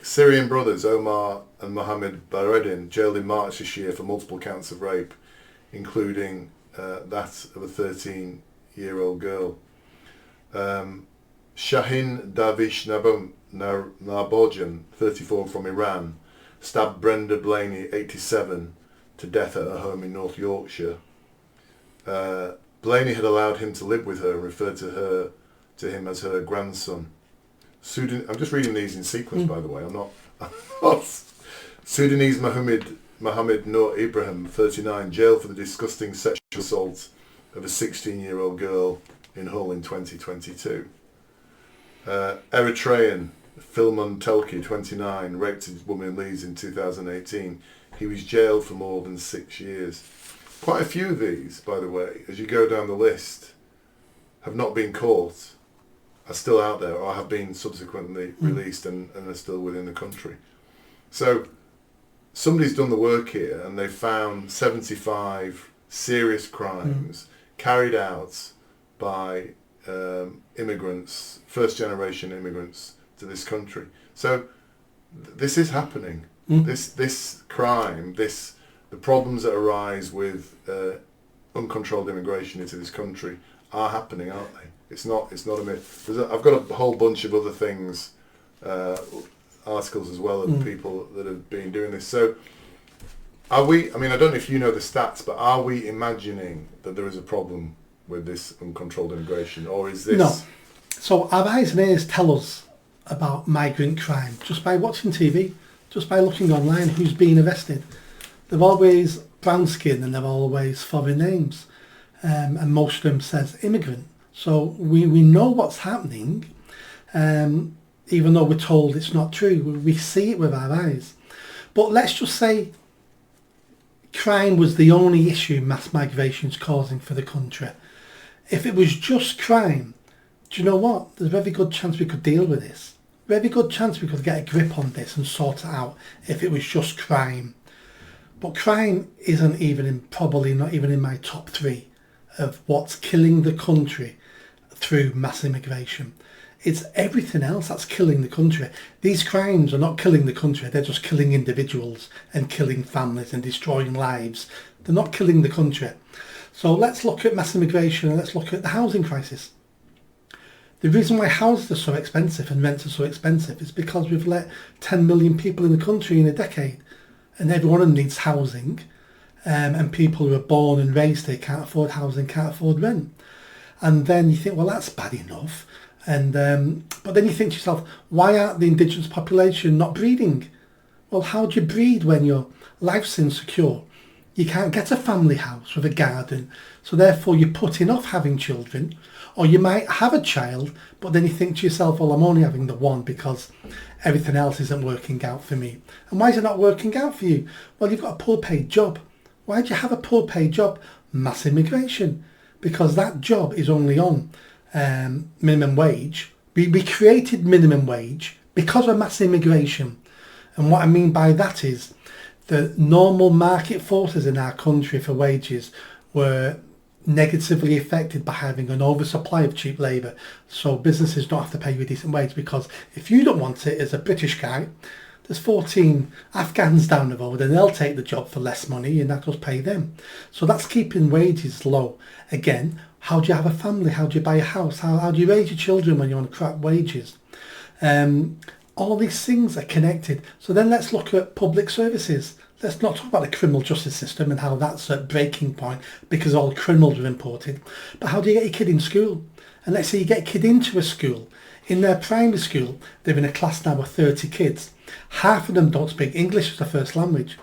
Syrian brothers Omar and Mohammed Baredin jailed in March this year for multiple counts of rape, including that of a 13-year-old girl. Shahin Davish Narbodjan, 34, from Iran, stabbed Brenda Blaney, 87, to death at her home in North Yorkshire. Blaney had allowed him to live with her and referred to him as her grandson. I'm just reading these in sequence, by the way. I'm not. Sudanese Mohammed Noor Ibrahim, 39, jailed for the disgusting sexual assault of a 16-year-old girl in Hull in 2022. Eritrean Filmon Telki, 29, raped a woman in Leeds in 2018. He was jailed for more than 6 years. Quite a few of these, by the way, as you go down the list, have not been caught, are still out there, or have been subsequently released and are still within the country. So somebody's done the work here, and they've found 75 serious crimes carried out by immigrants, first-generation immigrants to this country. So this is happening. This crime, the problems that arise with uncontrolled immigration into this country are happening, aren't they? It's not a myth. I've got a whole bunch of other things, articles as well, of people that have been doing this. So are we, I mean, I don't know if you know the stats, but are we imagining that there is a problem with this uncontrolled immigration, or is this... No. So our eyes and ears tell us about migrant crime just by watching TV, just by looking online who's being arrested. They're always brown skin and they're always foreign names, and most of them says immigrant. So we know what's happening, even though we're told it's not true. We see it with our eyes. But let's just say crime was the only issue mass migration is causing for the country. If it was just crime, do you know what? There's a very good chance we could deal with this. Very good chance we could get a grip on this and sort it out if it was just crime. But crime isn't probably not even in my top 3 of what's killing the country through mass immigration. It's everything else that's killing the country. These crimes are not killing the country, they're just killing individuals and killing families and destroying lives. They're not killing the country. So let's look at mass immigration and let's look at the housing crisis. The reason why houses are so expensive and rents are so expensive is because we've let 10 million people in the country in a decade, and every one of them needs housing, and people who are born and raised here can't afford housing, can't afford rent. And then you think, well, that's bad enough. And but then you think to yourself, why aren't the indigenous population not breeding? Well, how do you breed when your life's insecure? You can't get a family house with a garden, so therefore you're putting off having children. Or you might have a child, but then you think to yourself, well, I'm only having the one because everything else isn't working out for me. And why is it not working out for you? Well, you've got a poor paid job. Why do you have a poor paid job? Mass immigration. Because that job is only on minimum wage. We created minimum wage because of mass immigration. And what I mean by that is the normal market forces in our country for wages were negatively affected by having an oversupply of cheap labour. So businesses don't have to pay you a decent wage, because if you don't want it as a British guy, there's 14 Afghans down the road and they'll take the job for less money and that will pay them. So that's keeping wages low. Again, how do you have a family? How do you buy a house? How do you raise your children when you're on crap wages? All these things are connected. So then let's look at public services. Let's not talk about the criminal justice system and how that's at breaking point because all criminals are imported. But how do you get your kid in school? And let's say you get a kid into a school. In their primary school, they're in a class now of 30 kids. Half of them don't speak English as their first language.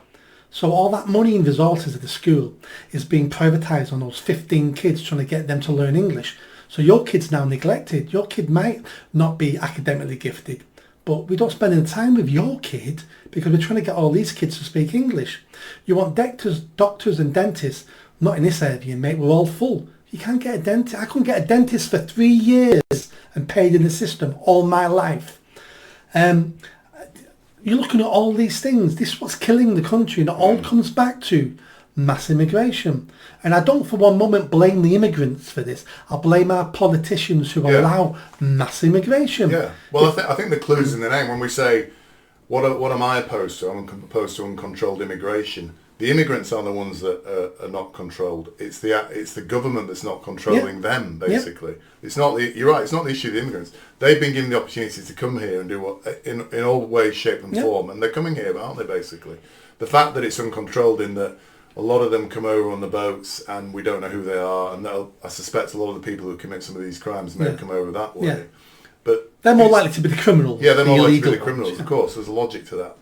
So all that money and resources of the school is being privatised on those 15 kids, trying to get them to learn English. So your kid's now neglected. Your kid might not be academically gifted, but we don't spend any time with your kid because we're trying to get all these kids to speak English. You want doctors and dentists, not in this area, mate, we're all full. You can't get a dentist. I couldn't get a dentist for 3 years and paid in the system all my life. You're looking at all these things. This is what's killing the country, and it all comes back to mass immigration. And I don't for one moment blame the immigrants for this. I blame our politicians who allow mass immigration. Yeah. Well, I think the clue's in the name. When we say What am I opposed to? I'm opposed to uncontrolled immigration. The immigrants are the ones that are not controlled. It's the government that's not controlling them, basically. It's not you're right. It's not the issue of the immigrants. They've been given the opportunity to come here and do what in all ways, shape, and form, and they're coming here, aren't they? Basically, the fact that it's uncontrolled in that a lot of them come over on the boats and we don't know who they are, and I suspect a lot of the people who commit some of these crimes may have come over that way. Yeah. But they're more likely to be the criminals. Yeah, they're more likely to be the ones, criminals. Of course, there's a logic to that,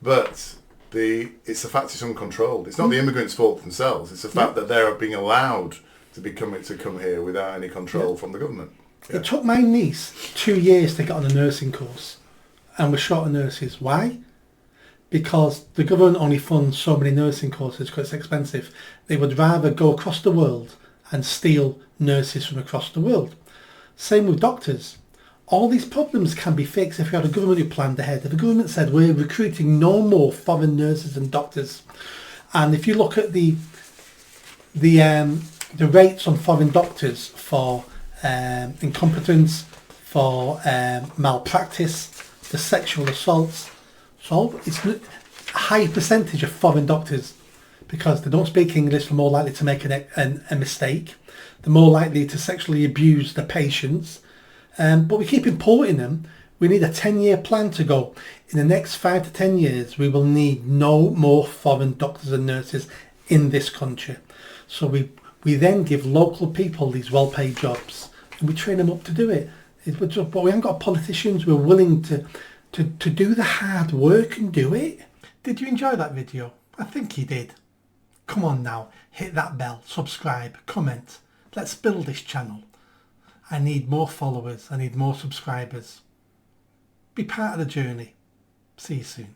but. It's the fact it's uncontrolled. It's not the immigrants' fault themselves. It's the fact that they're being allowed to come here without any control from the government. Yeah. It took my niece 2 years to get on a nursing course, and we're short of nurses. Why? Because the government only funds so many nursing courses because it's expensive. They would rather go across the world and steal nurses from across the world. Same with doctors. All these problems can be fixed if you had a government who planned ahead. If the government said we're recruiting no more foreign nurses and doctors, and if you look at the rates on foreign doctors for incompetence, for malpractice, the sexual assaults, so it's a high percentage of foreign doctors because they don't speak English. They're more likely to make a mistake. They're more likely to sexually abuse the patients. But we keep importing them. We need a 10-year plan to go. In the next 5 to 10 years, we will need no more foreign doctors and nurses in this country. So we then give local people these well-paid jobs and we train them up to do it. But we haven't got politicians who are willing to do the hard work and do it. Did you enjoy that video? I think you did. Come on now, hit that bell, subscribe, comment. Let's build this channel. I need more followers. I need more subscribers. Be part of the journey. See you soon.